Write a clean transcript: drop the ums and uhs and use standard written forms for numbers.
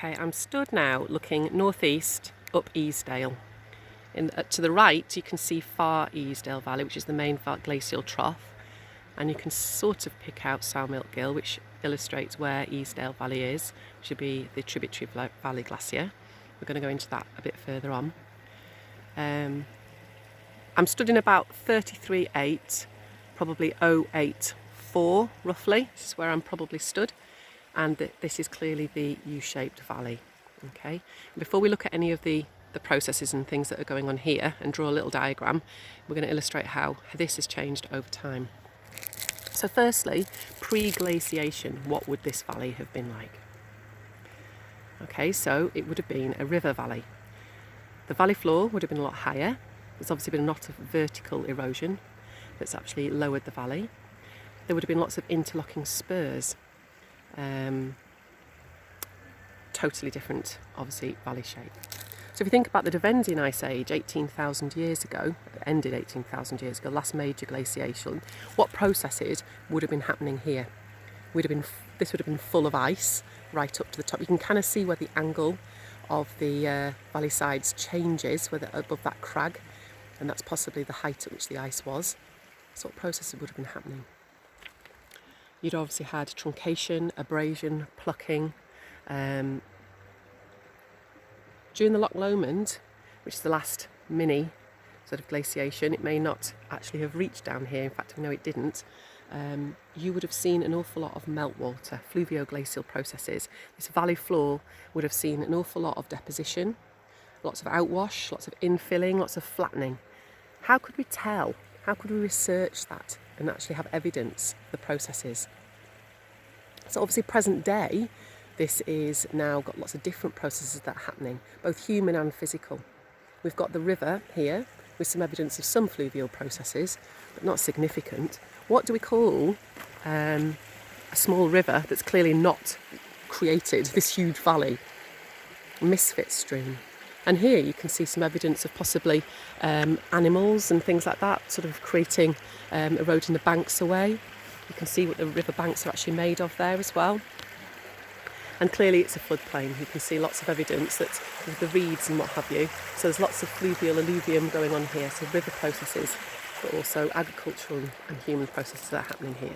Okay, I'm stood now looking northeast up Easedale. To the right you can see Far Easedale Valley, which is the main glacial trough, and you can sort of pick out Sowmilk Gill, which illustrates where Easedale Valley is, which would be the tributary Valley Glacier. We're going to go into that a bit further on. I'm stood in about 33.8, probably 0.84 roughly. This is where I'm probably stood, and this is clearly the U-shaped valley. Okay. Before we look at any of the processes and things that are going on here and draw a little diagram, we're going to illustrate how this has changed over time. So firstly, pre-glaciation, what would this valley have been like? Okay, so it would have been a river valley. The valley floor would have been a lot higher. There's obviously been a lot of vertical erosion that's actually lowered the valley. There would have been lots of interlocking spurs. Totally different, obviously, valley shape. So if you think about the Devensian Ice Age 18,000 years ago, it ended 18,000 years ago, last major glaciation, what processes would have been happening here? This would have been full of ice right up to the top. You can kind of see where the angle of the valley sides changes above that crag, and that's possibly the height at which the ice was. So what processes would have been happening? You'd obviously had truncation, abrasion, plucking. During the Loch Lomond, which is the last mini sort of glaciation, it may not actually have reached down here. In fact, I know it didn't. You would have seen an awful lot of meltwater, fluvio-glacial processes. This valley floor would have seen an awful lot of deposition, lots of outwash, lots of infilling, lots of flattening. How could we tell? How could we research that and actually have evidence of the processes? So obviously present day, this is now got lots of different processes that are happening, both human and physical. We've got the river here with some evidence of some fluvial processes, but not significant. What do we call a small river that's clearly not created this huge valley? Misfit stream. And here you can see some evidence of possibly animals and things like that, sort of creating, eroding the banks away. You can see what the river banks are actually made of there as well. And clearly it's a floodplain. You can see lots of evidence that of the reeds and what have you. So there's lots of fluvial alluvium going on here, so river processes, but also agricultural and human processes that are happening here.